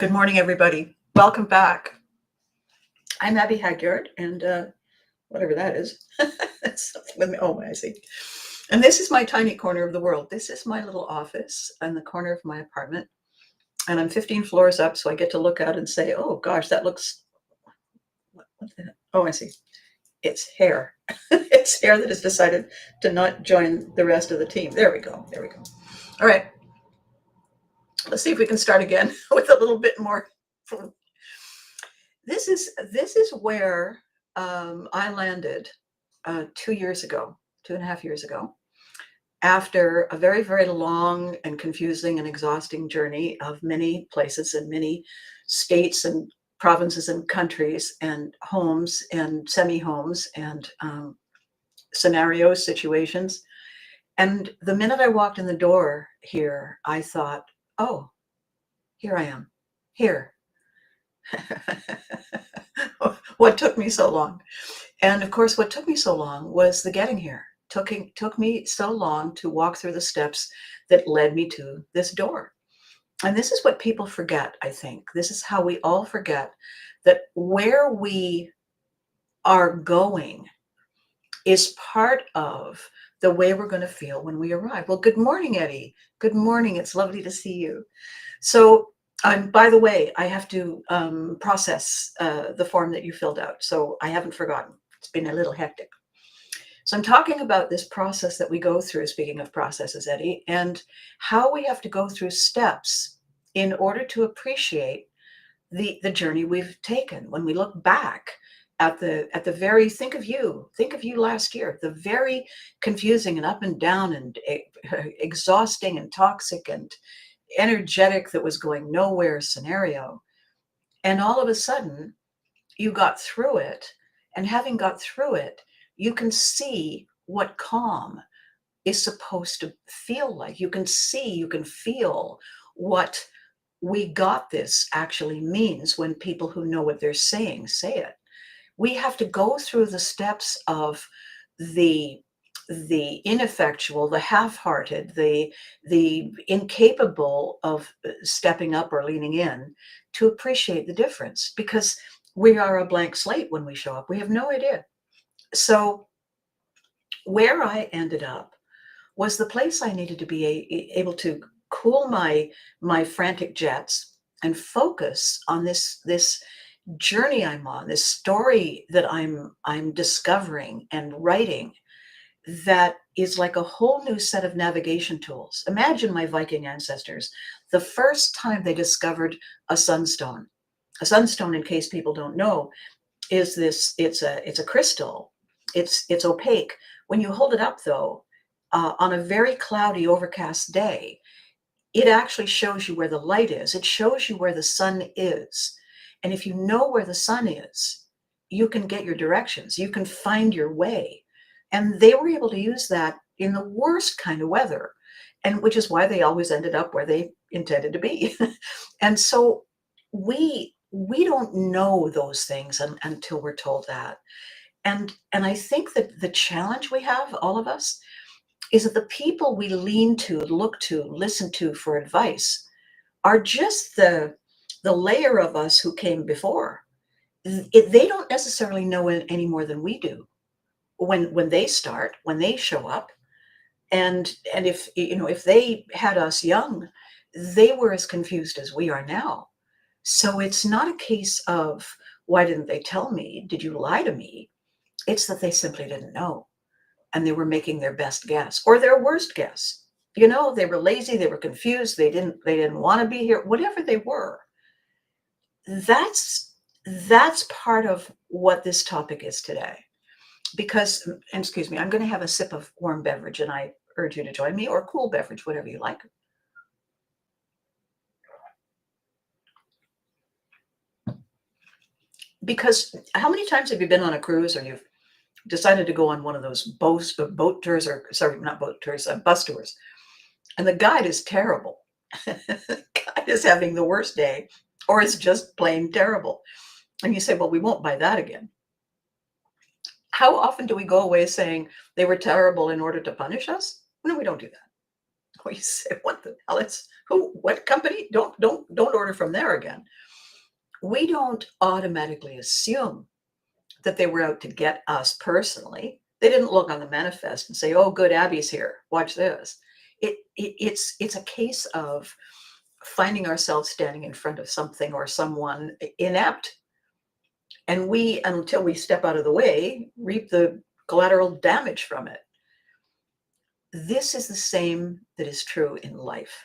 Good morning, everybody. Welcome back. I'm Abby Hagyard, and whatever that is, that's something with me. Oh, I see. And this is my tiny corner of the world. This is my little office in the corner of my apartment, and I'm 15 floors up, so I get to look out and say, "Oh gosh, that looks what the heck? Oh, I see. It's hair. It's hair that has decided to not join the rest of the team." There we go. There we go. All right. Let's see if we can start again with a little bit more. This is where I landed 2 years ago, 2.5 years ago, after a very, very long and confusing and exhausting journey of many places and many states and provinces and countries and homes and semi-homes and scenarios, situations. And the minute I walked in the door here, I thought, oh, here I am, here. What took me so long? And of course, what took me so long was the getting here. Took me so long to walk through the steps that led me to this door. And this is what people forget, I think. This is how we all forget that where we are going is part of the way we're going to feel when we arrive. Well, good morning, Eddie. Good morning. It's lovely to see you. So, by the way, I have to process the form that you filled out. So I haven't forgotten. It's been a little hectic. So I'm talking about this process that we go through, speaking of processes, Eddie, and how we have to go through steps in order to appreciate the journey we've taken. When we look back at the very, think of you last year, the very confusing and up and down and exhausting and toxic and energetic that was going nowhere scenario. And all of a sudden, you got through it. And having got through it, you can see what calm is supposed to feel like. You can see, you can feel what we got this actually means when people who know what they're saying say it. We have to go through the steps of the ineffectual, the half-hearted, the incapable of stepping up or leaning in to appreciate the difference, because we are a blank slate when we show up. We have no idea. So where I ended up was the place I needed to be able to cool my frantic jets and focus on this journey I'm on, this story that I'm discovering and writing, that is like a whole new set of navigation tools. Imagine my Viking ancestors, the first time they discovered a sunstone. A sunstone, in case people don't know, is this, it's a crystal. It's opaque. When you hold it up though, on a very cloudy, overcast day, it actually shows you where the light is. It shows you where the sun is. And if you know where the sun is, you can get your directions. You can find your way. And they were able to use that in the worst kind of weather, and which is why they always ended up where they intended to be. And so we don't know those things until we're told that. And I think that the challenge we have, all of us, is that the people we lean to, look to, listen to for advice are just the layer of us who came before. They don't necessarily know it any more than we do when they start, when they show up. And if they had us young, they were as confused as we are now. So it's not a case of, why didn't they tell me? Did you lie to me? It's that they simply didn't know. And they were making their best guess or their worst guess. They were lazy, they were confused, they didn't want to be here, whatever they were. That's part of what this topic is today. Because, and excuse me, I'm going to have a sip of warm beverage, and I urge you to join me, or cool beverage, whatever you like. Because how many times have you been on a cruise, or you've decided to go on one of those boat tours, or sorry, not boat tours, bus tours, and the guide is terrible. The guide is having the worst day, or it's just plain terrible. And you say, well, we won't buy that again. How often do we go away saying they were terrible in order to punish us? No, we don't do that. We say, what the hell? It's who? What company? Don't order from there again. We don't automatically assume that they were out to get us personally. They didn't look on the manifest and say, "Oh, good, Abby's here. Watch this." It's a case of finding ourselves standing in front of something or someone inept, and we, until we step out of the way, reap the collateral damage from it. This is the same that is true in life.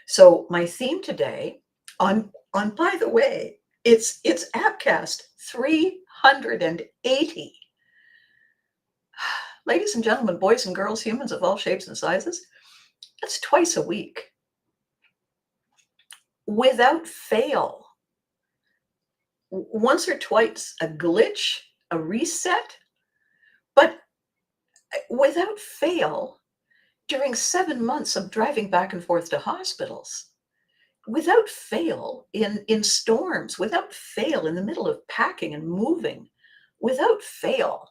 So my theme today, on by the way, it's ABCAST 380. Ladies and gentlemen, boys and girls, humans of all shapes and sizes, that's twice a week. Without fail. Once or twice a glitch, a reset, but without fail during 7 months of driving back and forth to hospitals. Without fail in storms, without fail in the middle of packing and moving, without fail,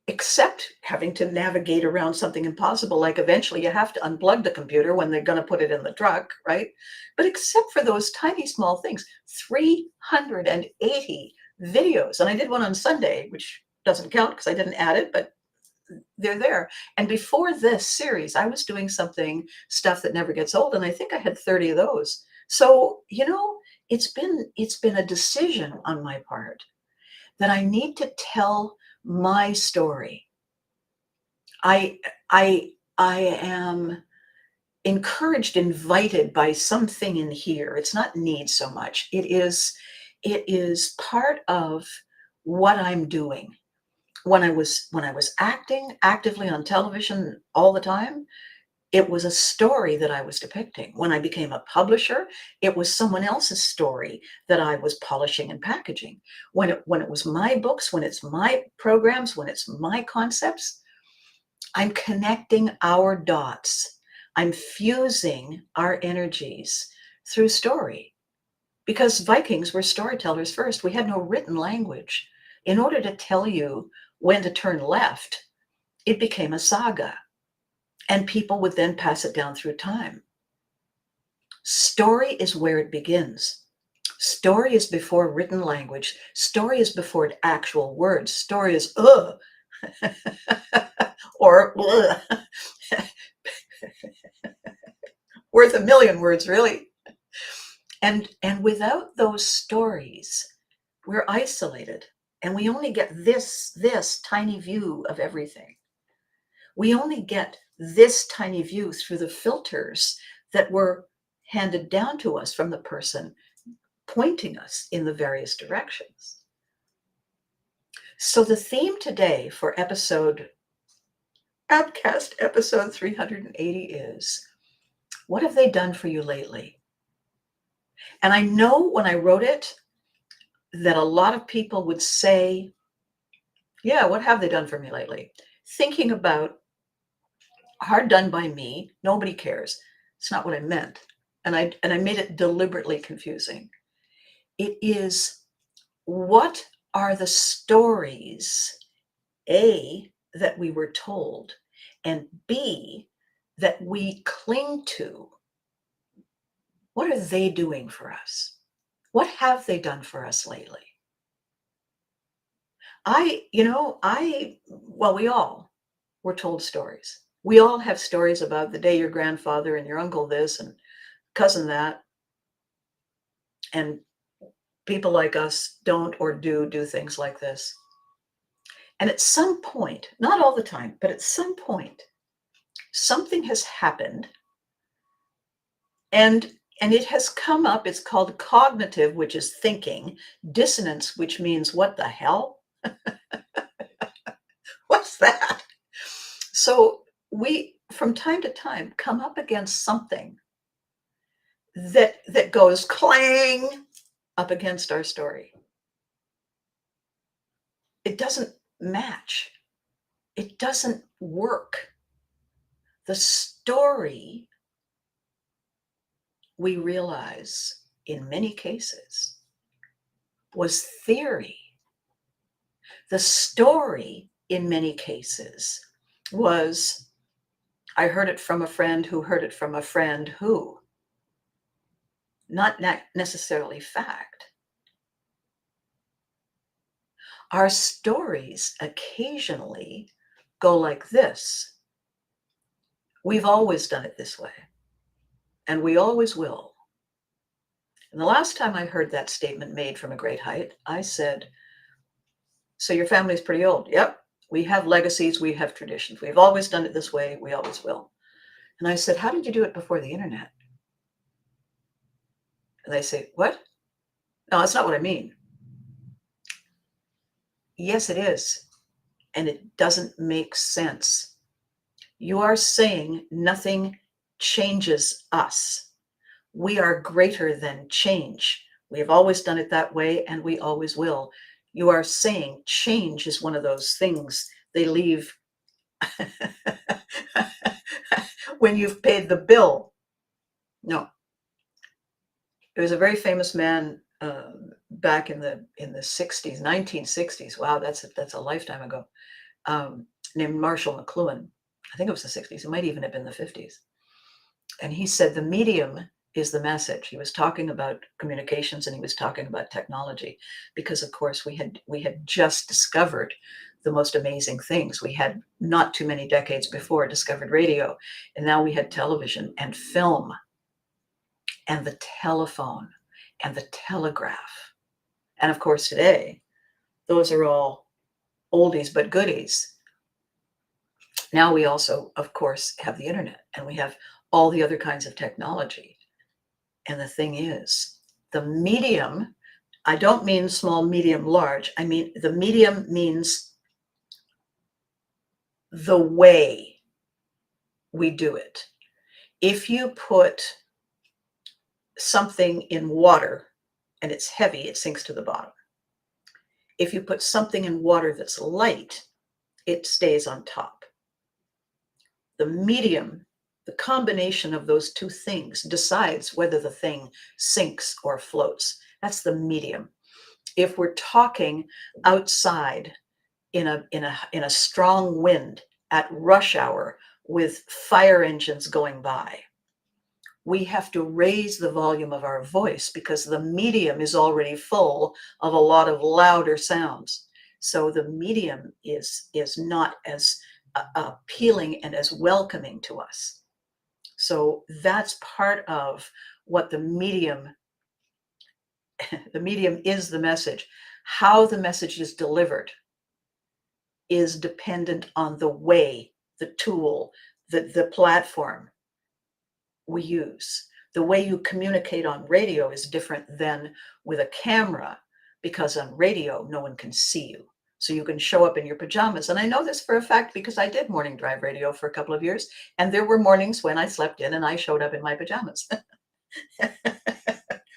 except having to navigate around something impossible, like eventually you have to unplug the computer when they're going to put it in the truck, right? But except for those tiny small things, 380 videos. And I did one on Sunday, which doesn't count because I didn't add it, but they're there. And before this series, I was doing stuff that never gets old, and I think I had 30 of those. So, it's been a decision on my part that I need to tell my story. I am encouraged, invited by something in here. It's not need so much. It is part of what I'm doing. When I was acting actively on television all the time, it was a story that I was depicting. When I became a publisher, it was someone else's story that I was polishing and packaging. When it was my books, when it's my programs, when it's my concepts, I'm connecting our dots. I'm fusing our energies through story. Because Vikings were storytellers first. We had no written language. In order to tell you when to turn left, it became a saga. And people would then pass it down through time. Story is where it begins. Story is before written language. Story is before actual words. Story is or worth a million words, really. And without those stories, we're isolated, and we only get this tiny view of everything. We only get this tiny view through the filters that were handed down to us from the person pointing us in the various directions. So the theme today for ABCAST episode 380 is, what have they done for you lately? And I know when I wrote it that a lot of people would say, yeah, what have they done for me lately? Thinking about hard done by me, nobody cares. It's not what I meant. And I made it deliberately confusing. It is, what are the stories, A, that we were told, and B, that we cling to? What are they doing for us? What have they done for us lately? Well, we all were told stories. We all have stories about the day your grandfather and your uncle this and cousin that, and people like us don't or do things like this. And at some point, not all the time, but at some point, something has happened, and it has come up. It's called cognitive, which is thinking, dissonance, which means what the hell? What's that? So we, from time to time, come up against something that goes clang up against our story. It doesn't match. It doesn't work. The story, we realize, in many cases, was theory. The story, in many cases, was I heard it from a friend who heard it from a friend who. Not necessarily fact. Our stories occasionally go like this. We've always done it this way, and we always will. And the last time I heard that statement made from a great height, I said, so your family's pretty old. Yep. We have legacies. We have traditions. We've always done it this way. We always will. And I said, how did you do it before the internet? And they say, what? No, that's not what I mean. Yes, it is. And it doesn't make sense. You are saying nothing changes us. We are greater than change. We have always done it that way, and we always will. You are saying change is one of those things they leave when you've paid the bill. No. There was a very famous man back in the 60s, 1960s. Wow, that's a lifetime ago. Named Marshall McLuhan. I think it was the 60s. It might even have been the 50s. And he said the medium is the message. He was talking about communications, and he was talking about technology, because of course we had just discovered the most amazing things. We had not too many decades before discovered radio, and now we had television and film and the telephone and the telegraph. And of course today, those are all oldies but goodies. Now we also, of course, have the internet, and we have all the other kinds of technology. And the thing is, the medium, I don't mean small, medium, large. I mean, the medium means the way we do it. If you put something in water and it's heavy, it sinks to the bottom. If you put something in water that's light, it stays on top. The medium, the combination of those two things decides whether the thing sinks or floats. That's the medium. If we're talking outside in a strong wind at rush hour with fire engines going by, we have to raise the volume of our voice because the medium is already full of a lot of louder sounds. So the medium is not as appealing and as welcoming to us. So that's part of what the medium is the message. How the message is delivered is dependent on the way, the tool, the platform we use. The way you communicate on radio is different than with a camera, because on radio, no one can see you. So you can show up in your pajamas. And I know this for a fact because I did morning drive radio for a couple of years. And there were mornings when I slept in and I showed up in my pajamas.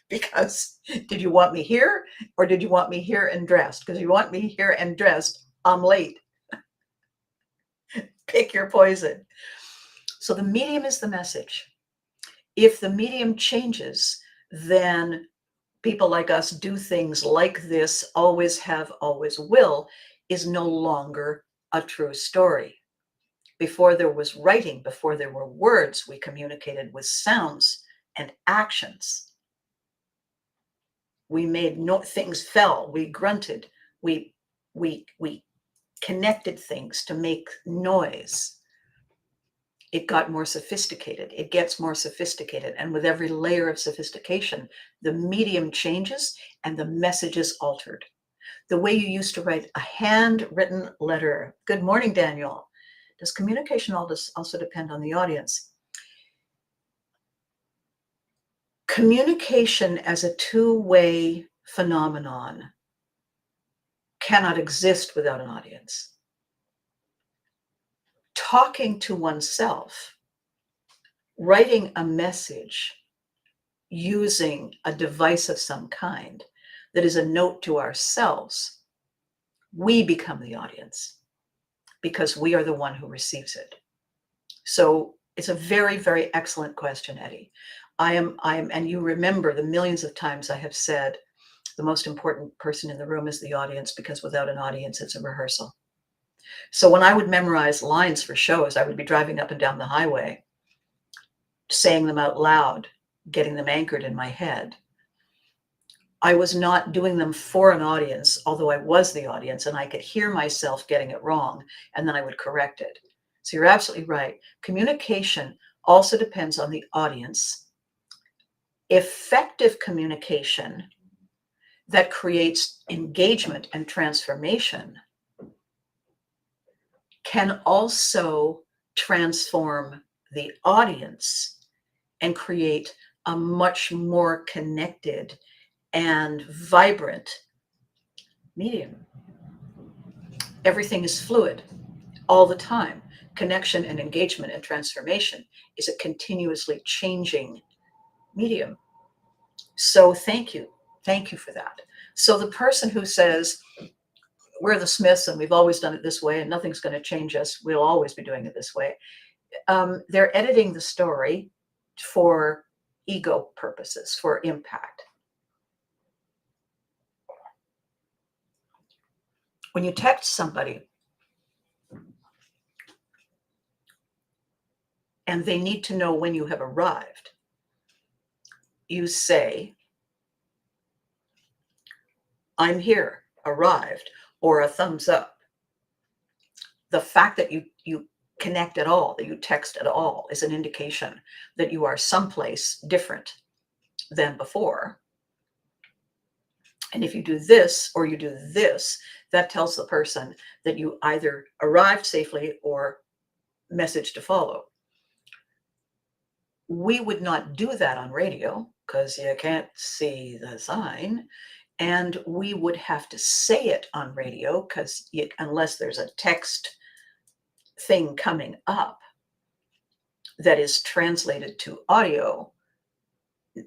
Because did you want me here or did you want me here and dressed? Because you want me here and dressed, I'm late. Pick your poison. So the medium is the message. If the medium changes, then people like us do things like this, always have, always will, is no longer a true story. Before there was writing, before there were words, we communicated with sounds and actions. We made things fell, we grunted, we connected things to make noise. It got more sophisticated. It gets more sophisticated. And with every layer of sophistication, the medium changes and the message is altered. The way you used to write a handwritten letter. Good morning, Daniel. Does communication also depend on the audience? Communication as a two-way phenomenon cannot exist without an audience. Talking to oneself, writing a message using a device of some kind that is a note to ourselves, we become the audience because we are the one who receives it. So it's a very, very excellent question, Eddie. And you remember the millions of times I have said the most important person in the room is the audience, because without an audience, it's a rehearsal. So when I would memorize lines for shows, I would be driving up and down the highway, saying them out loud, getting them anchored in my head. I was not doing them for an audience, although I was the audience and I could hear myself getting it wrong, and then I would correct it. So you're absolutely right. Communication also depends on the audience. Effective communication that creates engagement and transformation can also transform the audience and create a much more connected and vibrant medium. Everything is fluid all the time. Connection and engagement and transformation is a continuously changing medium. So thank you. Thank you for that. So the person who says, we're the Smiths and we've always done it this way and nothing's going to change us, we'll always be doing it this way. They're editing the story for ego purposes, for impact. When you text somebody and they need to know when you have arrived, you say, I'm here, arrived, or a thumbs up. The fact that you connect at all, that you text at all, is an indication that you are someplace different than before. And if you do this or you do this, that tells the person that you either arrived safely or message to follow. We would not do that on radio because you can't see the sign. And we would have to say it on radio because unless there's a text thing coming up that is translated to audio,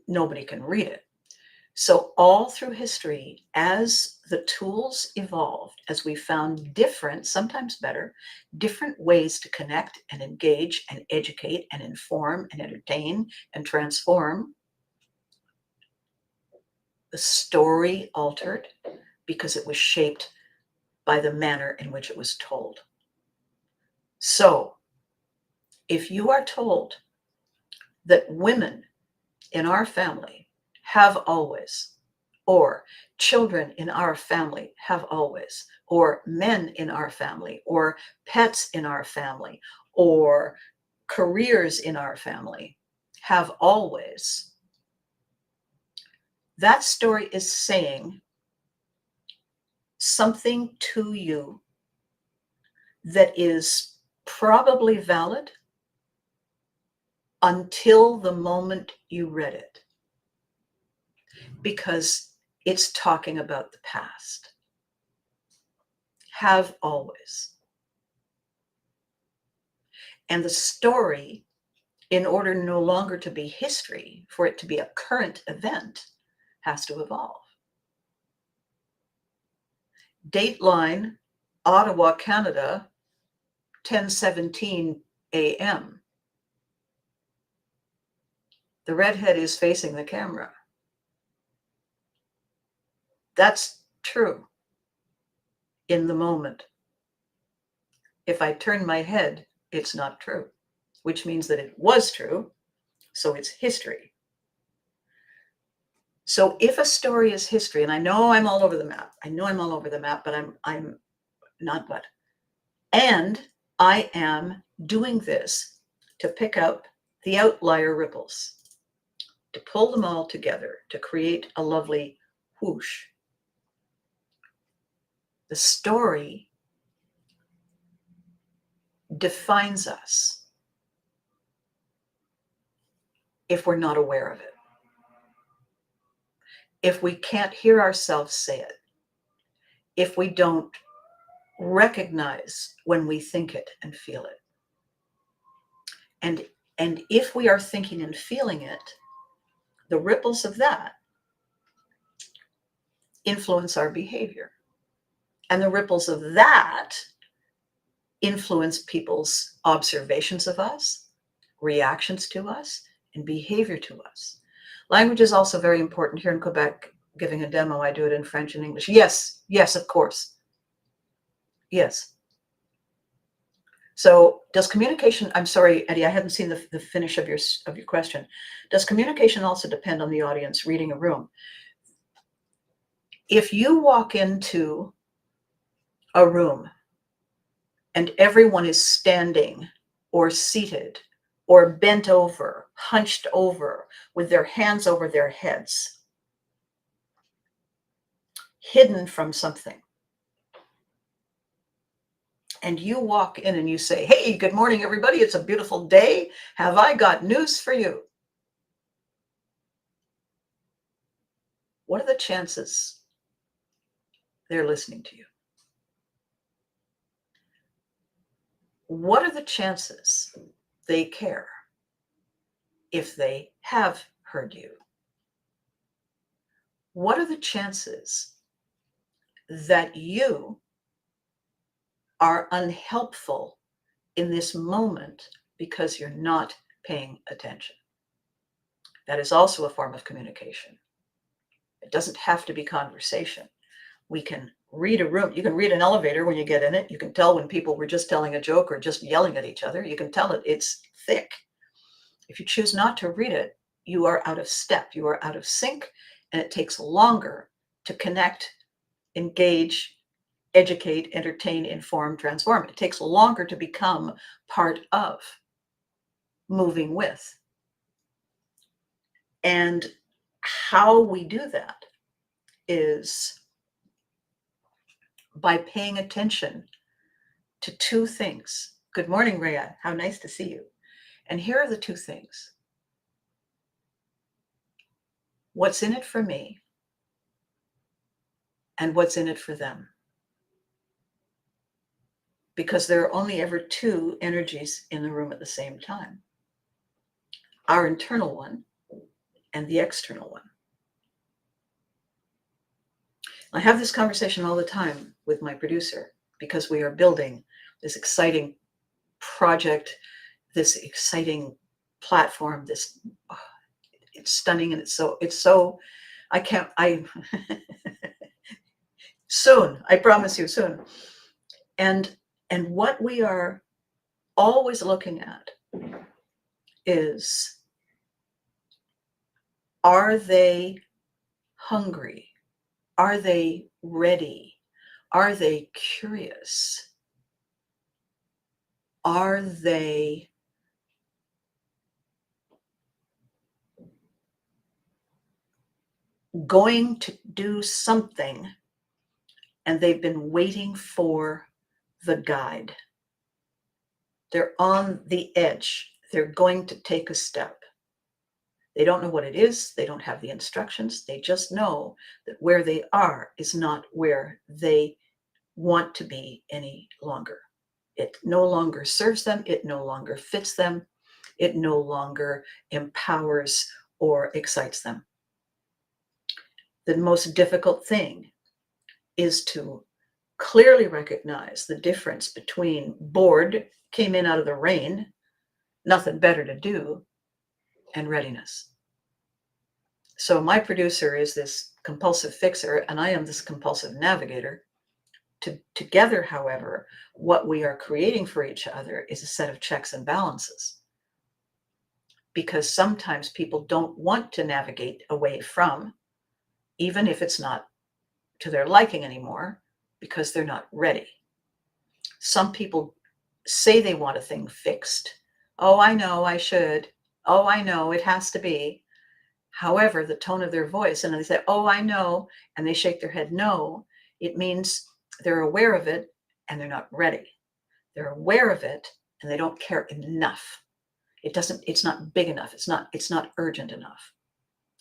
nobody can read it. So all through history, as the tools evolved, as we found different, sometimes better, different ways to connect and engage and educate and inform and entertain and transform, the story altered because it was shaped by the manner in which it was told. So if you are told that women in our family have always, or children in our family have always, or men in our family, or pets in our family, or careers in our family have always, that story is saying something to you that is probably valid until the moment you read it, because it's talking about the past. Have always. And the story, in order no longer to be history, for it to be a current event, has to evolve. Dateline, Ottawa, Canada, 10:17 a.m. The redhead is facing the camera. That's true in the moment. If I turn my head, it's not true, which means that it was true, so it's history. So if a story is history, and I know I'm all over the map, but I'm not but. And I am doing this to pick up the outlier ripples, to pull them all together, to create a lovely whoosh. The story defines us if we're not aware of it. If we can't hear ourselves say it, if we don't recognize when we think it and feel it. And if we are thinking and feeling it, the ripples of that influence our behavior. And the ripples of that influence people's observations of us, reactions to us, and behavior to us. Language is also very important. Here in Quebec, giving a demo, I do it in French and English. Yes, of course. Yes. So does communication, I'm sorry, Eddie, I hadn't seen the finish of your question. Does communication also depend on the audience reading a room? If you walk into a room and everyone is standing or seated or bent over, hunched over, with their hands over their heads, hidden from something, and you walk in and you say, "Hey, good morning, everybody. It's a beautiful day. Have I got news for you?" What are the chances they're listening to you? What are the chances they care if they have heard you? What are the chances that you are unhelpful in this moment because you're not paying attention? That is also a form of communication. It doesn't have to be conversation. We can read a room. You can read an elevator when you get in it. You can tell when people were just telling a joke or just yelling at each other. You can tell it's thick. If you choose not to read it, you are out of step. You are out of sync, and it takes longer to connect, engage, educate, entertain, inform, transform. It takes longer to become part of, moving with. And how we do that is by paying attention to two things. Good morning, Rhea. How nice to see you. And here are the two things. What's in it for me and what's in it for them? Because there are only ever two energies in the room at the same time. Our internal one and the external one. I have this conversation all the time with my producer because we are building this exciting project, this exciting platform, it's stunning, and it's so soon, I promise you, soon. And what we are always looking at is, are they hungry? Are they ready? Are they curious? Are they going to do something and they've been waiting for the guide? They're on the edge. They're going to take a step. They don't know what it is. They don't have the instructions. They just know that where they are is not where they want to be any longer. It no longer serves them. It no longer fits them. It no longer empowers or excites them. The most difficult thing is to clearly recognize the difference between bored, came in out of the rain, nothing better to do, and readiness. So my producer is this compulsive fixer, and I am this compulsive navigator. Together, however, what we are creating for each other is a set of checks and balances. Because sometimes people don't want to navigate away from, even if it's not to their liking anymore, because they're not ready. Some people say they want a thing fixed. Oh, I know I should. Oh, I know it has to be. However, the tone of their voice, and they say, oh, I know, and they shake their head no, it means they're aware of it and they're not ready. They're aware of it and they don't care enough. It's not big enough. It's not urgent enough.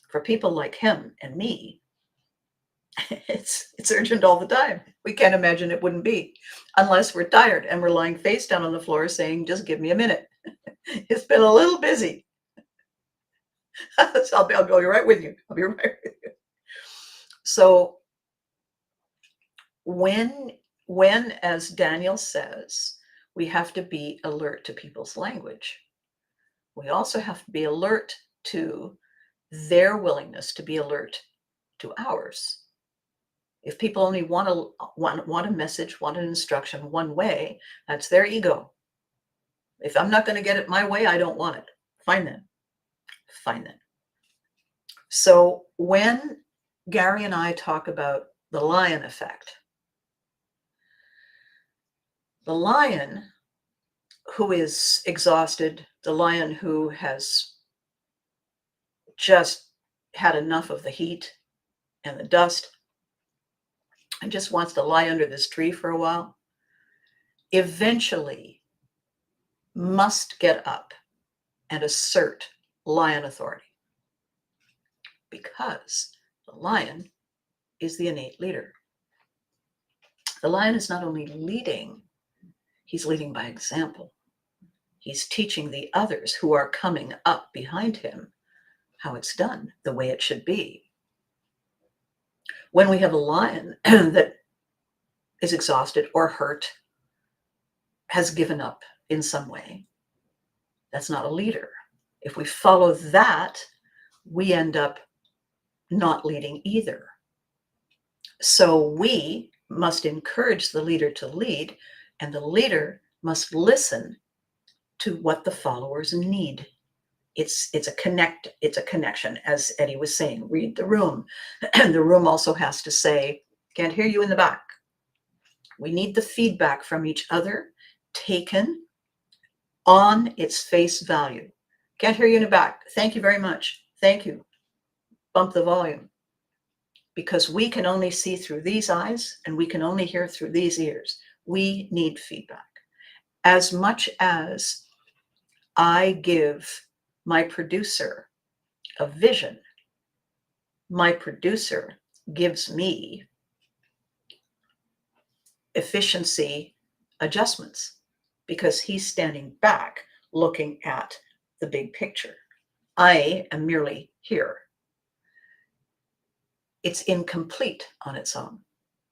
For people like him and me, it's urgent all the time. We can't imagine it wouldn't be, unless we're tired and we're lying face down on the floor saying, just give me a minute. It's been a little busy. So I'll go right with you. I'll be right with you. So when, as Daniel says, we have to be alert to people's language, we also have to be alert to their willingness to be alert to ours. If people only want a message, want an instruction one way, that's their ego. If I'm not going to get it my way, I don't want it. Fine then. Fine then. So when Gary and I talk about the lion effect, the lion who is exhausted, the lion who has just had enough of the heat and the dust and just wants to lie under this tree for a while, eventually must get up and assert lion authority, because the lion is the innate leader. The lion is not only leading, he's leading by example. He's teaching the others who are coming up behind him how it's done, the way it should be. When we have a lion that is exhausted or hurt, has given up in some way, that's not a leader. If we follow that, we end up not leading either. So we must encourage the leader to lead, and the leader must listen to what the followers need. It's a connection, as Eddie was saying. Read the room. And the room also has to say, can't hear you in the back. We need the feedback from each other taken on its face value. Can't hear you in the back. Thank you very much. Thank you. Bump the volume. Because we can only see through these eyes and we can only hear through these ears. We need feedback. As much as I give my producer a vision, my producer gives me efficiency adjustments, because he's standing back looking at the big picture. I am merely here. It's incomplete on its own.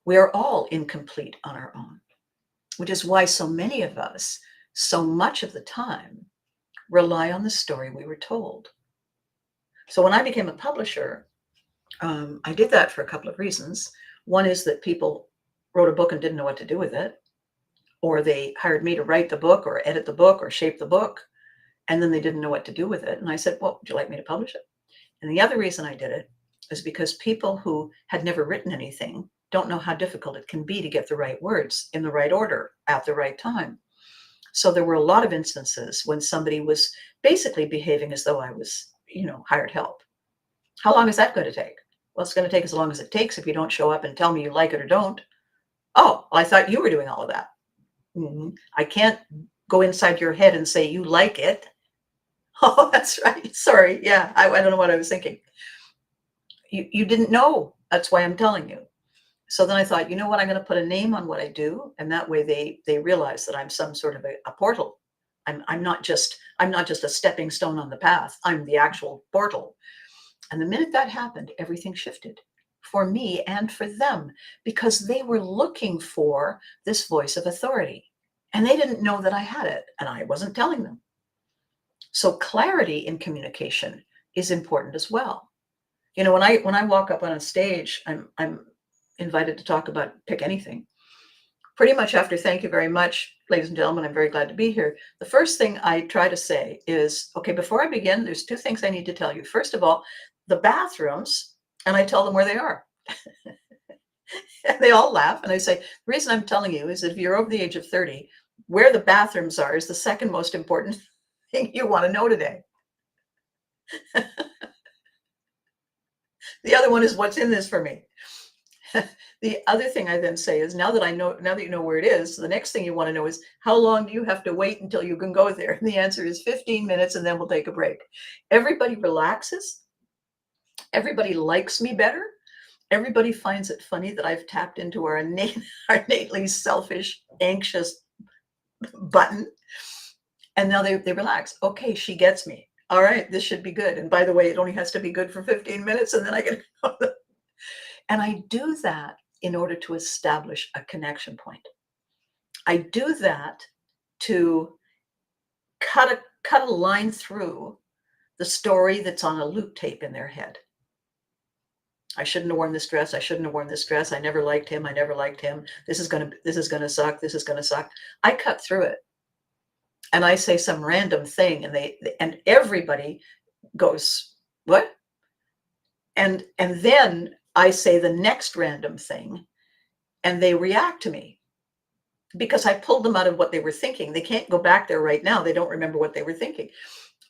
We are all incomplete on our own, which is why so many of us, so much of the time, rely on the story we were told. So when I became a publisher, I did that for a couple of reasons. One is that people wrote a book and didn't know what to do with it, or they hired me to write the book or edit the book or shape the book, and then they didn't know what to do with it. And I said, well, would you like me to publish it? And the other reason I did it is because people who had never written anything don't know how difficult it can be to get the right words in the right order at the right time. So there were a lot of instances when somebody was basically behaving as though I was, hired help. How long is that going to take? Well, it's going to take as long as it takes if you don't show up and tell me you like it or don't. Oh, well, I thought you were doing all of that. I can't go inside your head and say you like it. Oh, that's right. Sorry. Yeah, I don't know what I was thinking. You didn't know. That's why I'm telling you. So then I thought, you know what? I'm going to put a name on what I do, and that way they realize that I'm some sort of a portal. I'm not just a stepping stone on the path. I'm the actual portal. And the minute that happened, everything shifted for me and for them, because they were looking for this voice of authority, and they didn't know that I had it, and I wasn't telling them. So clarity in communication is important as well. When I walk up on a stage, I'm invited to talk about pick anything. Pretty much after thank you very much, ladies and gentlemen, I'm very glad to be here. The first thing I try to say is, okay, before I begin, there's two things I need to tell you. First of all, the bathrooms, and I tell them where they are. And they all laugh, and I say, the reason I'm telling you is that if you're over the age of 30, where the bathrooms are is the second most important thing you want to know today. The other one is what's in this for me. The other thing I then say is, now that you know where it is, the next thing you want to know is, how long do you have to wait until you can go there? And the answer is 15 minutes, and then we'll take a break. Everybody relaxes. Everybody likes me better. Everybody finds it funny that I've tapped into our innately selfish, anxious button. And now they relax. Okay, she gets me. All right, this should be good. And by the way, it only has to be good for 15 minutes, and then I can go. And I do that in order to establish a connection point. I do that to cut a line through the story that's on a loop tape in their head. I shouldn't have worn this dress. I shouldn't have worn this dress. I never liked him. I never liked him. This is gonna suck. This is gonna suck. I cut through it. and I say some random thing, and everybody goes, what? And then I say the next random thing, and they react to me because I pulled them out of what they were thinking. They can't go back there right now. They don't remember what they were thinking.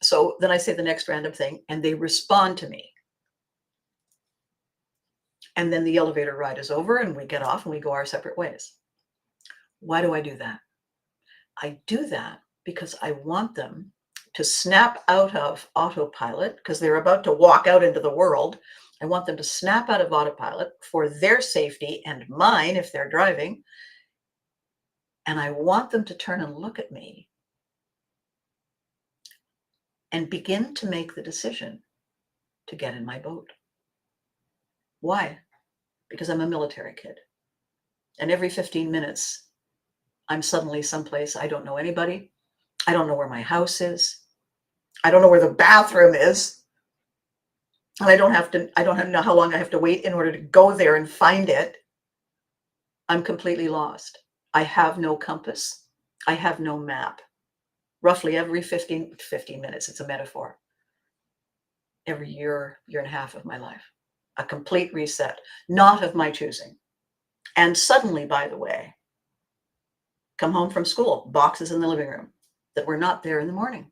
So then I say the next random thing, and they respond to me. And then the elevator ride is over, and we get off and we go our separate ways. Why do I do that? I do that because I want them to snap out of autopilot, because they're about to walk out into the world. I want them to snap out of autopilot for their safety and mine if they're driving. And I want them to turn and look at me and begin to make the decision to get in my boat. Why? Because I'm a military kid. And every 15 minutes, I'm suddenly someplace I don't know anybody. I don't know where my house is. I don't know where the bathroom is. And I don't know how long I have to wait in order to go there and find it. I'm completely lost. I have no compass. I have no map. Roughly every 15 minutes, it's a metaphor. Every year and a half of my life. A complete reset, not of my choosing. And suddenly, by the way, come home from school, boxes in the living room that were not there in the morning.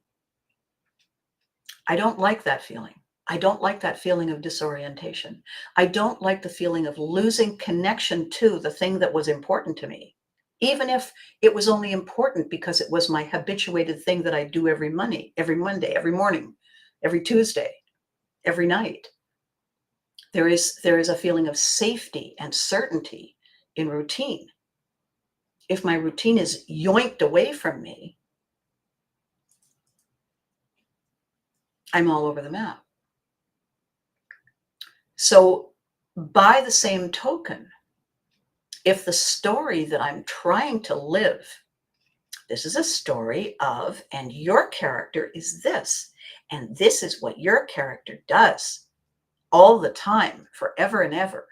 I don't like that feeling. I don't like that feeling of disorientation. I don't like the feeling of losing connection to the thing that was important to me, even if it was only important because it was my habituated thing that I do every Monday, every morning, every Tuesday, every night. There is a feeling of safety and certainty in routine. If my routine is yoinked away from me, I'm all over the map. So by the same token, if the story that I'm trying to live, this is a story of, and your character is this, and this is what your character does all the time, forever and ever.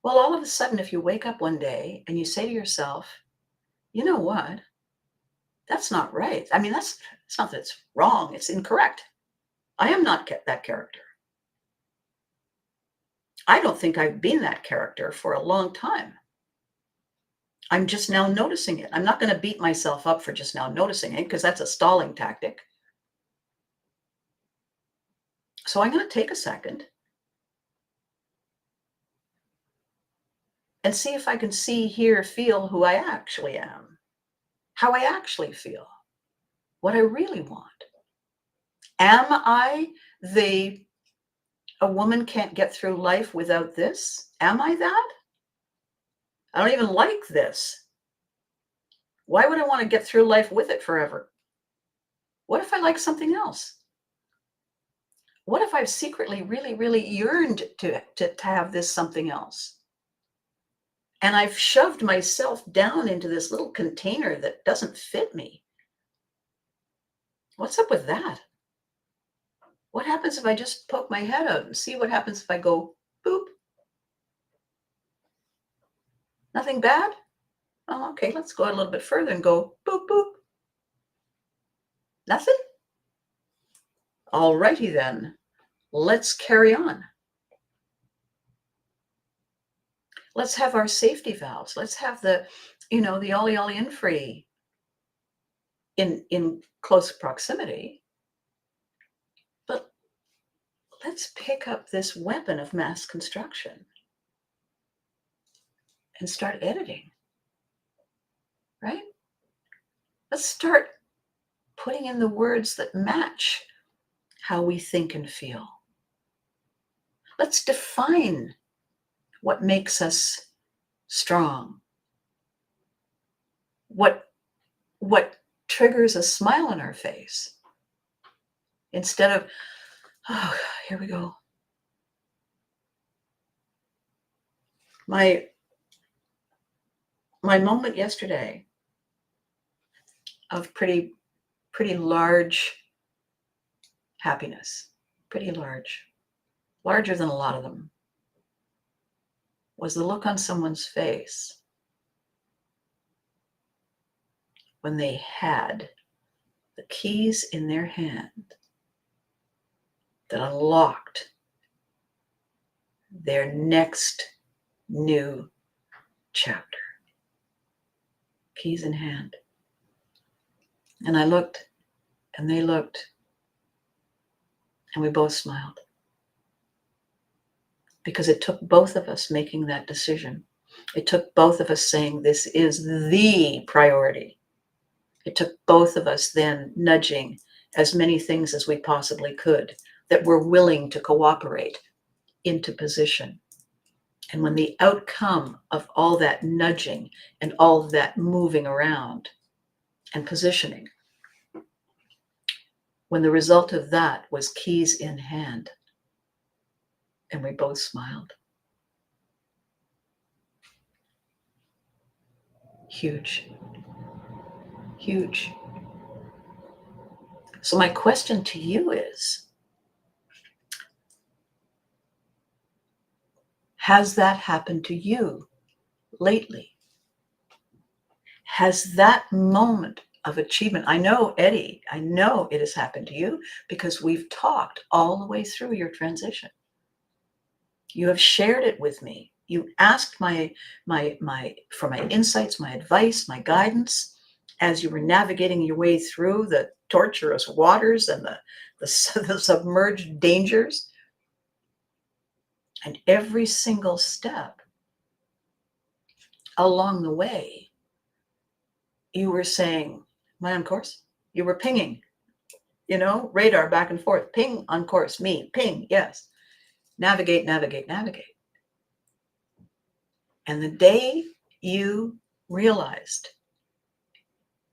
Well, all of a sudden, if you wake up one day and you say to yourself, you know what? That's not right. I mean, it's not that it's wrong. It's incorrect. I am not that character. I don't think I've been that character for a long time. I'm just now noticing it. I'm not going to beat myself up for just now noticing it, because that's a stalling tactic. So I'm going to take a second and see if I can see, hear, feel who I actually am, how I actually feel, what I really want. Am I a woman can't get through life without this? Am I that? I don't even like this. Why would I want to get through life with it forever? What if I like something else? What if I've secretly really, really yearned to have this something else? And I've shoved myself down into this little container that doesn't fit me. What's up with that? What happens if I just poke my head out and see what happens if I go boop? Nothing bad? Oh, okay, let's go out a little bit further and go boop, boop. Nothing? All righty then. Let's carry on. Let's have our safety valves. Let's have the ollie ollie in free in close proximity. But let's pick up this weapon of mass construction and start editing, right? Let's start putting in the words that match how we think and feel. Let's define what makes us strong, what triggers a smile on our face, instead of, oh, here we go. My moment yesterday of pretty large happiness, pretty larger than a lot of them, was the look on someone's face when they had the keys in their hand that unlocked their next new chapter. Keys in hand. And I looked, and they looked, and we both smiled. Because it took both of us making that decision. It took both of us saying this is the priority. It took both of us then nudging as many things as we possibly could that were willing to cooperate into position. And when the outcome of all that nudging and all of that moving around and positioning, when the result of that was keys in hand, and we both smiled. Huge. Huge. So my question to you is, has that happened to you lately? Has that moment of achievement, I know, Eddie, I know it has happened to you because we've talked all the way through your transition. You have shared it with me. You asked for my insights, my advice, my guidance as you were navigating your way through the torturous waters and the submerged dangers. And every single step along the way, you were saying, am I on course? You were pinging, radar back and forth, ping on course, me, ping, yes. Navigate, navigate, navigate. And the day you realized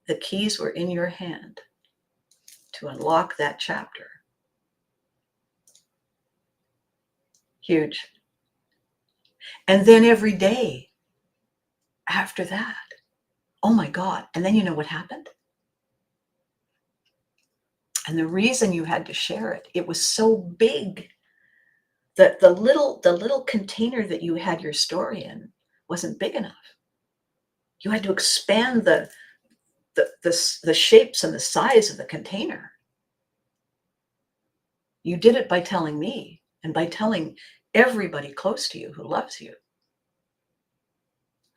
the keys were in your hand to unlock that chapter, huge. And then every day after that, oh my God. And then you know what happened? And the reason you had to share it, it was so big that the little container that you had your story in wasn't big enough. You had to expand the shapes and the size of the container. You did it by telling me and by telling everybody close to you who loves you,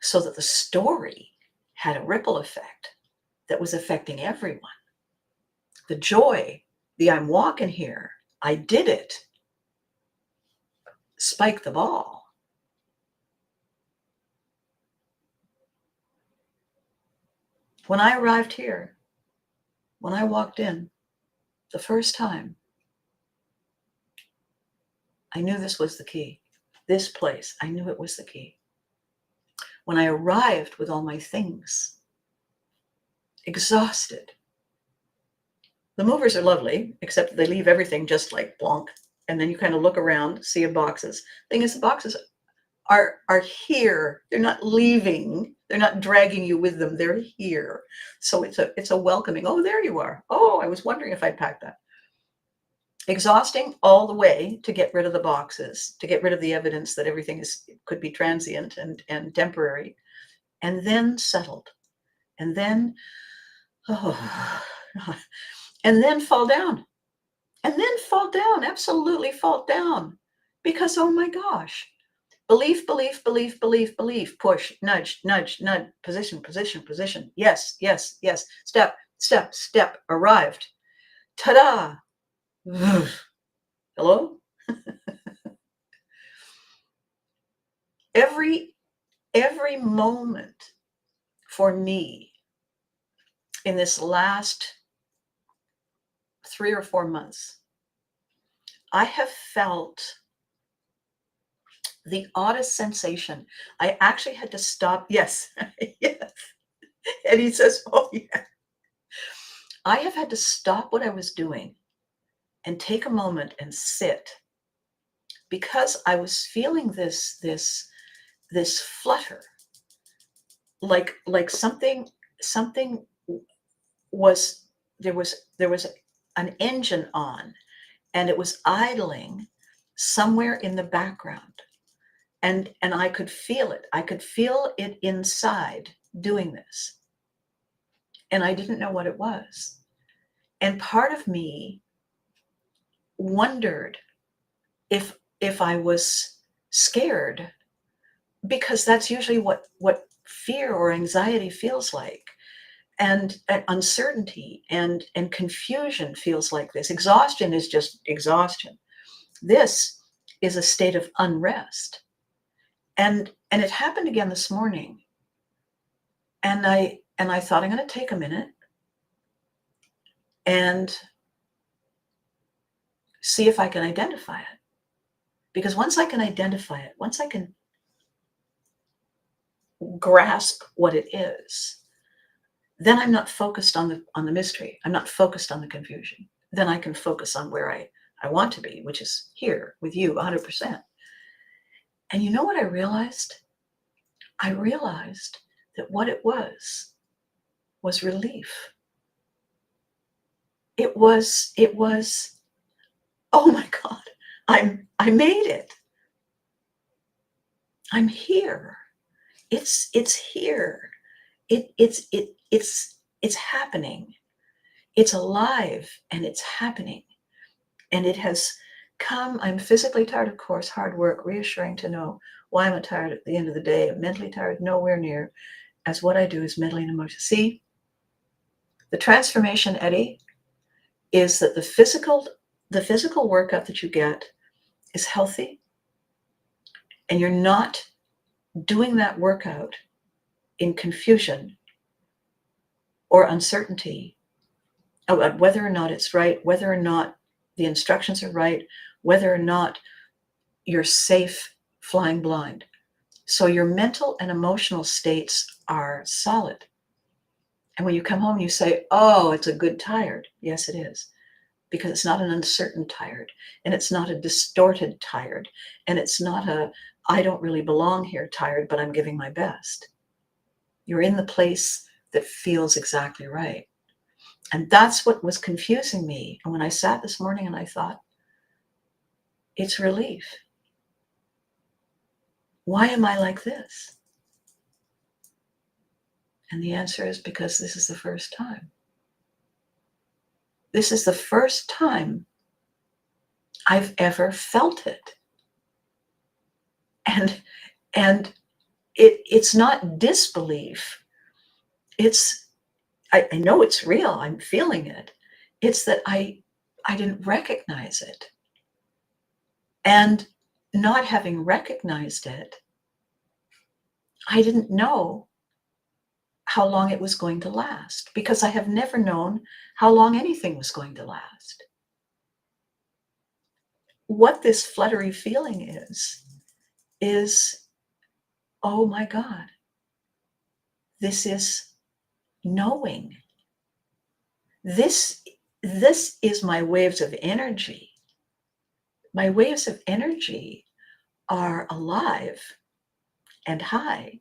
so that the story had a ripple effect that was affecting everyone. The joy, the I'm walking here, I did it, spike the ball. When I arrived here, when I walked in the first time, I knew this was the key. This place, I knew it was the key. When I arrived with all my things, exhausted. The movers are lovely, except they leave everything just like plonk. And then you kind of look around, see a boxes. Thing is, the boxes are here. They're not leaving. They're not dragging you with them. They're here. So it's a welcoming. Oh, there you are. Oh, I was wondering if I'd pack that. Exhausting all the way to get rid of the boxes, to get rid of the evidence that everything could be transient and temporary, and then settled. And then, and then fall down. And then fall down, absolutely fall down. Because, oh my gosh, belief, belief, belief, belief, belief, push, nudge, nudge, nudge, position, position, position. Yes, yes, yes. Step, step, step, arrived. Ta-da. Hello? Every moment for me in this last 3 or 4 months, I have felt the oddest sensation. I actually had to stop. Yes, yes. And he says, oh yeah. I have had to stop what I was doing and take a moment and sit, because I was feeling this flutter, like something was there was an engine on, and it was idling somewhere in the background, and I could feel it. I could feel it inside doing this, and I didn't know what it was. And part of me wondered if I was scared, because that's usually what fear or anxiety feels like. And uncertainty and confusion feels like this. Exhaustion is just exhaustion. This is a state of unrest. And it happened again this morning. And I thought, I'm going to take a minute and see if I can identify it. Because once I can identify it, once I can grasp what it is, then I'm not focused on the mystery. I'm not focused on the confusion. Then I can focus on where I want to be, which is here with you 100%. And you know what I realized? I realized that what it was relief. It was, oh my God, I made it. I'm here. It's here. It's happening. It's alive and it's happening. And it has come. I'm physically tired, of course, hard work, reassuring to know why I'm tired at the end of the day. I'm mentally tired, nowhere near as what I do is mentally and emotionally. See, the transformation, Eddie, is that the physical workout that you get is healthy, and you're not doing that workout in confusion or uncertainty about whether or not it's right, whether or not the instructions are right, whether or not you're safe flying blind. So your mental and emotional states are solid. And when you come home, you say, oh, it's a good tired. Yes, it is. Because it's not an uncertain tired, and it's not a distorted tired, and it's not a I don't really belong here tired, but I'm giving my best. You're in the place that feels exactly right. And that's what was confusing me. And when I sat this morning and I thought, it's relief. Why am I like this? And the answer is because this is the first time. This is the first time I've ever felt it. And it's not disbelief. I know it's real. I'm feeling it. It's that I didn't recognize it. And not having recognized it, I didn't know how long it was going to last, because I have never known how long anything was going to last. What this fluttery feeling is, oh my God, this is knowing. This is my waves of energy. My waves of energy are alive and high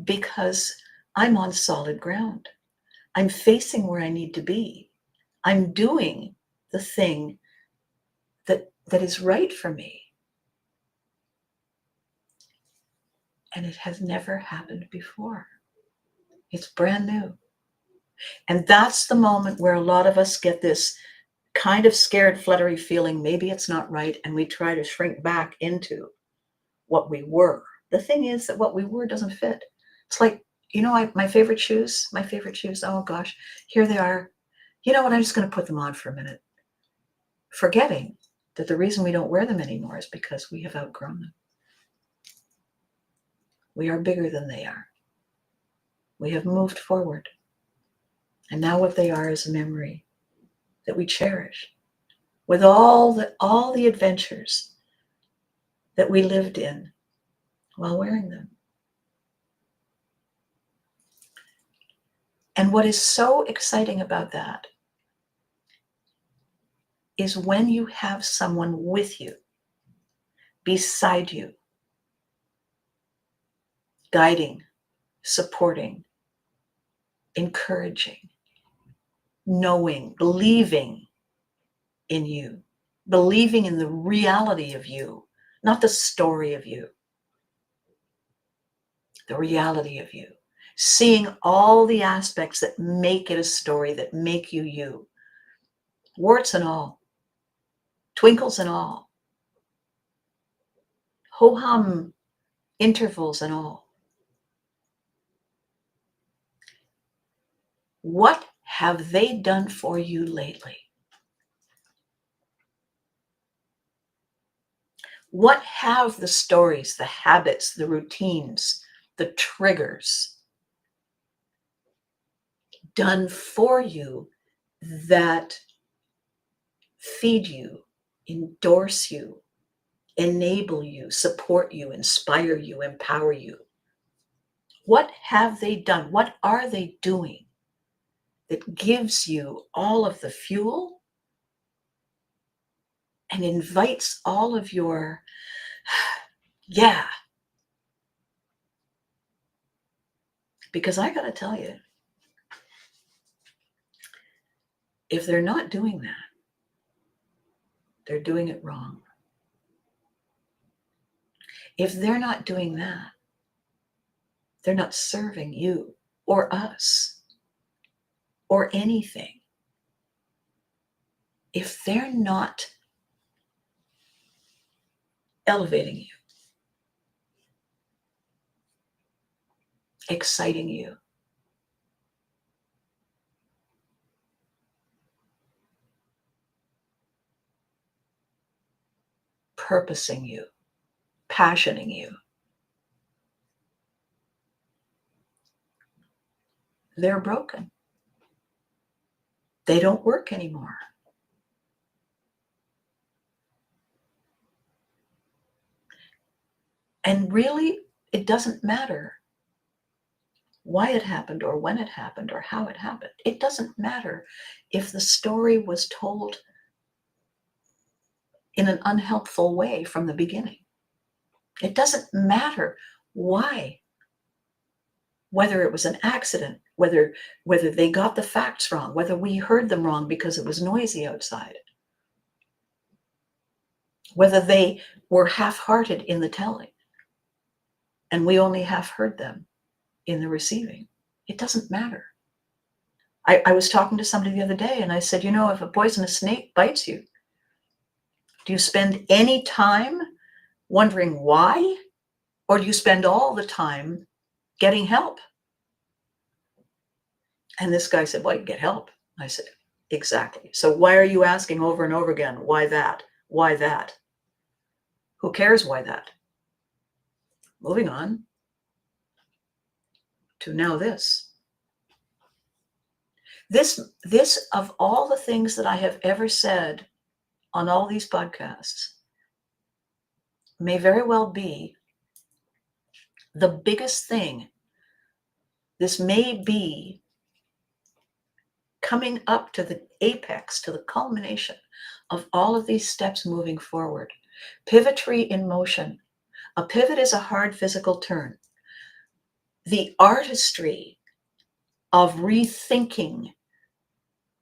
because I'm on solid ground. I'm facing where I need to be. I'm doing the thing that is right for me. And it has never happened before. It's brand new. And that's the moment where a lot of us get this kind of scared, fluttery feeling, maybe it's not right, and we try to shrink back into what we were. The thing is that what we were doesn't fit. It's like, my favorite shoes, oh gosh, here they are. You know what, I'm just going to put them on for a minute, forgetting that the reason we don't wear them anymore is because we have outgrown them. We are bigger than they are. We have moved forward. And now what they are is a memory that we cherish with all the adventures that we lived in while wearing them. And what is so exciting about that is when you have someone with you, beside you, guiding, supporting, encouraging, knowing, believing in you, believing in the reality of you, not the story of you, the reality of you. seeing all the aspects that make it a story, that make you you, warts and all, twinkles and all, ho-hum intervals and all. What have they done for you lately? What have the stories, the habits, the routines, the triggers done for you that feed you, endorse you, enable you, support you, inspire you, empower you? What have they done? What are they doing that gives you all of the fuel and invites all of your, yeah? Because I got to tell you, if they're not doing that, they're doing it wrong. If they're not doing that, they're not serving you or us or anything. If they're not elevating you, exciting you, purposing you, passioning you, they're broken. They don't work anymore. And really, it doesn't matter why it happened or when it happened or how it happened. It doesn't matter if the story was told in an unhelpful way from the beginning. It doesn't matter why, whether it was an accident, whether they got the facts wrong, whether we heard them wrong because it was noisy outside, whether they were half-hearted in the telling and we only half heard them in the receiving. It doesn't matter. I was talking to somebody the other day and I said, if a poisonous snake bites you, do you spend any time wondering why? Or do you spend all the time getting help? And this guy said, well, you get help. I said, exactly. So why are you asking over and over again, why that? Why that? Who cares why that? Moving on to now this. This of all the things that I have ever said on all these podcasts may very well be the biggest thing. This may be coming up to the apex, to the culmination of all of these steps moving forward. Pivotry in motion. A pivot is a hard physical turn. The artistry of rethinking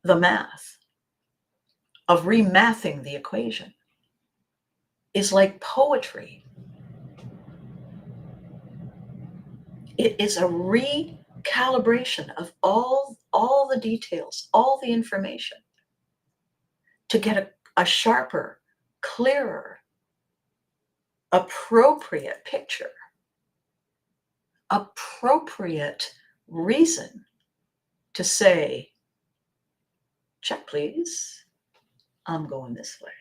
the math, of remathing the equation, is like poetry. It is a recalibration of all the details, all the information to get a sharper, clearer, appropriate picture, appropriate reason to say, check please, I'm going this way.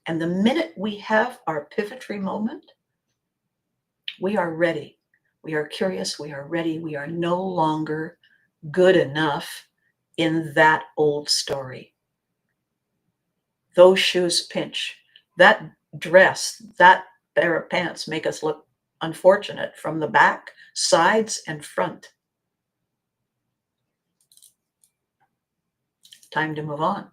And the minute we have our pivotry moment, we are ready. We are curious, we are ready. We are no longer good enough in that old story. Those shoes pinch. That dress, that pair of pants make us look unfortunate from the back, sides, and front. Time to move on.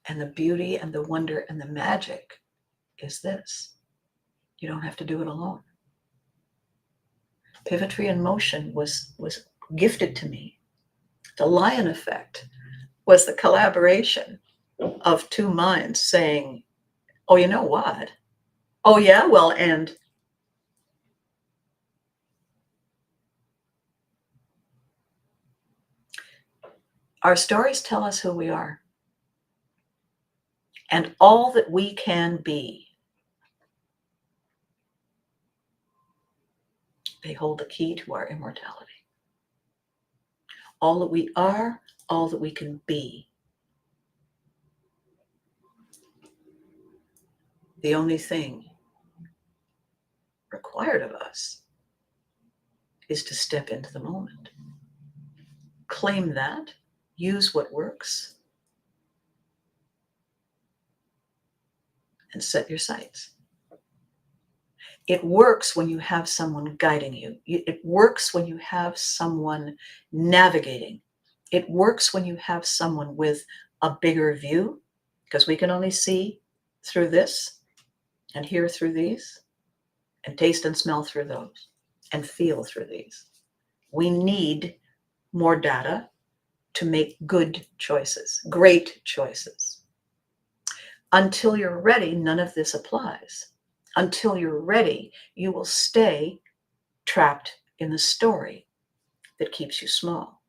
And the beauty and the wonder and the magic is this. You don't have to do it alone. Pivotry in motion was gifted to me. The lion effect was the collaboration of two minds saying, oh, you know what? Oh, yeah, well, and Our stories tell us who we are and all that we can be. They hold the key to our immortality. All that we are, all that we can be. The only thing required of us is to step into the moment. Claim that, use what works, and set your sights. It works when you have someone guiding you. It works when you have someone navigating. It works when you have someone with a bigger view, because we can only see through this and hear through these and taste and smell through those and feel through these. We need more data to make good choices, great choices. Until you're ready, none of this applies. Until you're ready, you will stay trapped in the story that keeps you small,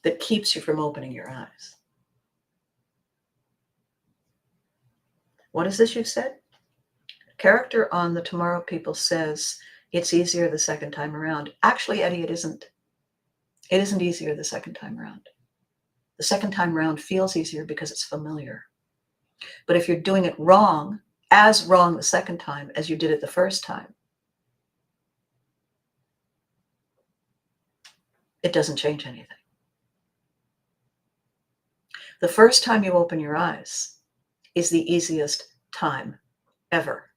that keeps you from opening your eyes. What is this you said? Character on the Tomorrow People says it's easier the second time around. Actually, Eddie, it isn't. It isn't easier the second time around. The second time around feels easier because it's familiar. But if you're doing it wrong, as wrong the second time as you did it the first time, it doesn't change anything. The first time you open your eyes is the easiest time ever.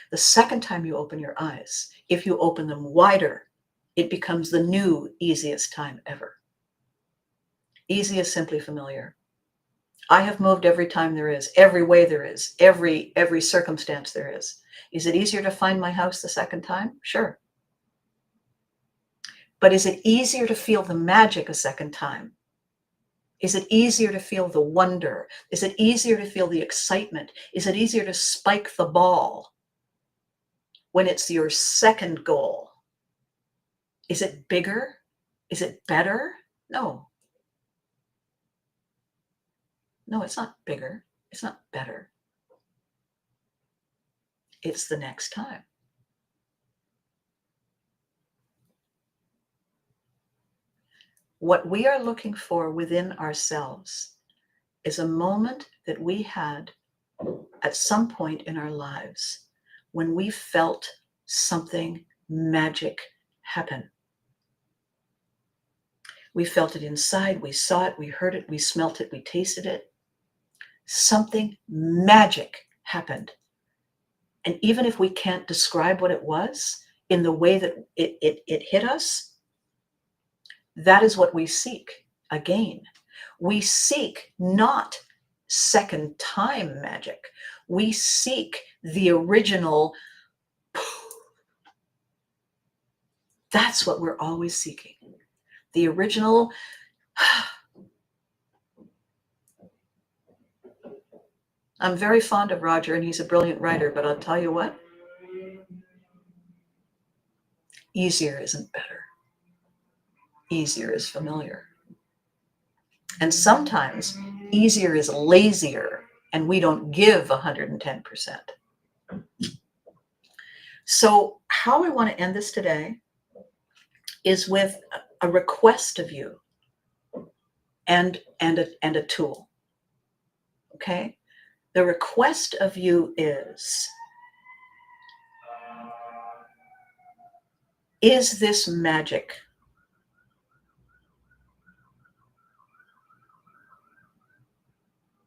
The second time you open your eyes, if you open them wider, it becomes the new easiest time ever. Easy is simply familiar. I have moved every time there is, every way there is, every circumstance there is. Is it easier to find my house the second time? Sure. But is it easier to feel the magic a second time? Is it easier to feel the wonder? Is it easier to feel the excitement? Is it easier to spike the ball when it's your second goal? Is it bigger? Is it better? No. No, it's not bigger. It's not better. It's the next time. What we are looking for within ourselves is a moment that we had at some point in our lives when we felt something magic happen. We felt it inside, we saw it, we heard it, we smelt it, we tasted it. Something magic happened. And even if we can't describe what it was in the way that it hit us, that is what we seek again. We seek not second time magic. We seek the original. That's what we're always seeking. The original. I'm very fond of Roger, and he's a brilliant writer, but I'll tell you what, easier isn't better. Easier is familiar. And sometimes easier is lazier, and we don't give 110%. So how I want to end this today is with a request of you and a tool. Okay? The request of you is this magic?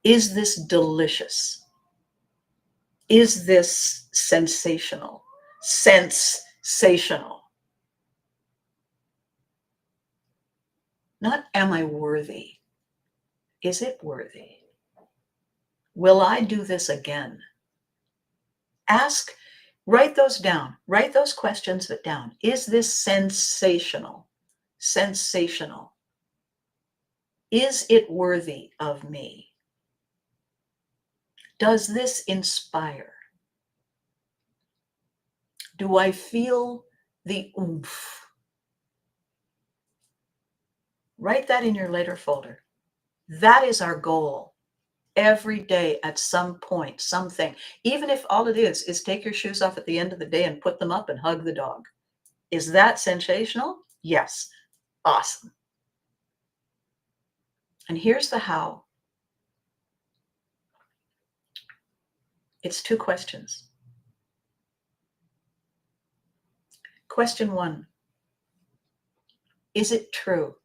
Is this delicious? Is this sensational? Sensational. Not am I worthy? Is it worthy? Will I do this again? Ask, write those down. Write those questions down. Is this sensational? Sensational. Is it worthy of me? Does this inspire? Do I feel the oomph? Write that in your later folder. That is our goal. Every day at some point, something, even if all it is take your shoes off at the end of the day and put them up and hug the dog. Is that sensational? Yes. Awesome. And here's the how. It's 2 questions. Question 1, is it true?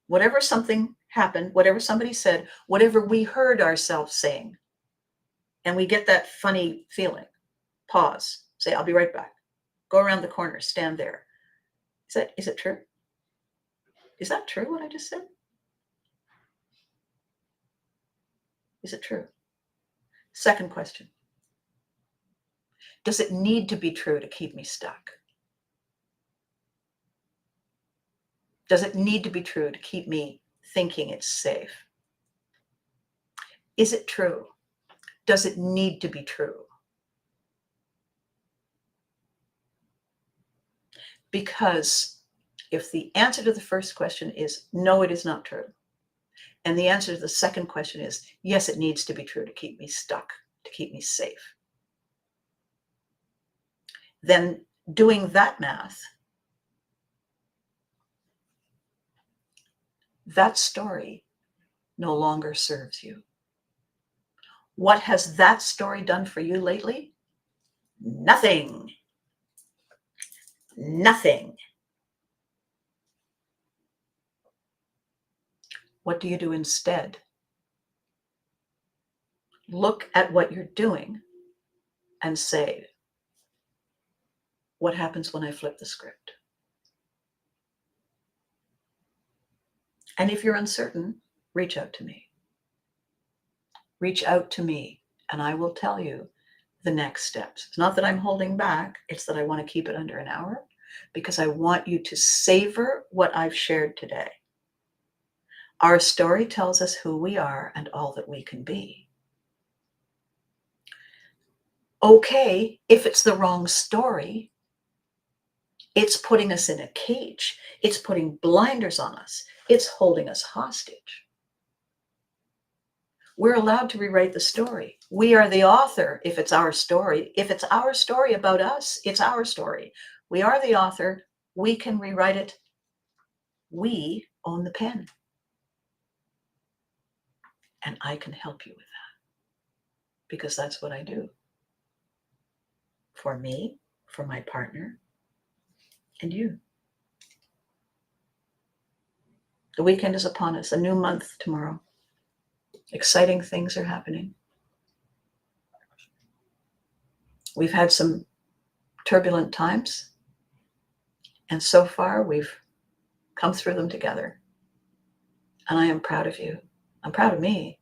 Whatever something happened, whatever somebody said, whatever we heard ourselves saying, and we get that funny feeling, pause, say, I'll be right back. Go around the corner, stand there. Is it true? Is that true, what I just said? Is it true? Second question, does it need to be true to keep me stuck? Does it need to be true to keep me thinking it's safe? Is it true? Does it need to be true? Because if the answer to the first question is no, it is not true, and the answer to the second question is yes, it needs to be true to keep me stuck, to keep me safe, then doing that math, that story no longer serves you. What has that story done for you lately? Nothing. Nothing. What do you do instead? Look at what you're doing and say, what happens when I flip the script? And if you're uncertain, reach out to me. Reach out to me, and I will tell you the next steps. It's not that I'm holding back, it's that I want to keep it under an hour because I want you to savor what I've shared today. Our story tells us who we are and all that we can be. Okay, if it's the wrong story, it's putting us in a cage. It's putting blinders on us. It's holding us hostage. We're allowed to rewrite the story. We are the author if it's our story. If it's our story about us, it's our story. We are the author. We can rewrite it. We own the pen. And I can help you with that because that's what I do. For me, for my partner, and you. The weekend is upon us, a new month tomorrow. Exciting things are happening. We've had some turbulent times, and so far we've come through them together. And I am proud of you. I'm proud of me.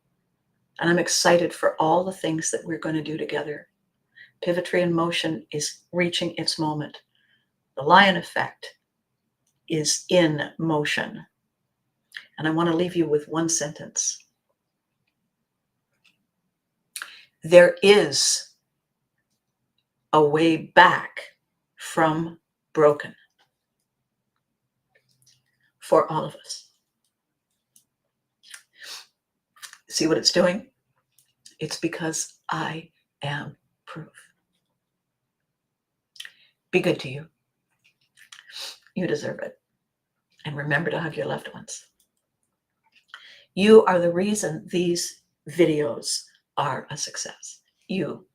And I'm excited for all the things that we're going to do together. Pivotry in motion is reaching its moment. The lion effect is in motion. And I want to leave you with one sentence. There is a way back from broken for all of us. See what it's doing? It's because I am proof. Be good to you. You deserve it. And remember to hug your loved ones. You are the reason these videos are a success. You.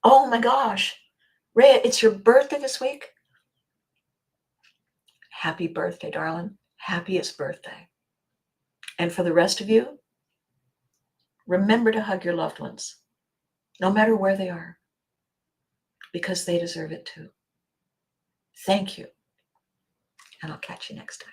Oh my gosh, Rhea, it's your birthday this week? Happy birthday, darling. Happiest birthday. And for the rest of you, remember to hug your loved ones, no matter where they are, because they deserve it too. Thank you. And I'll catch you next time.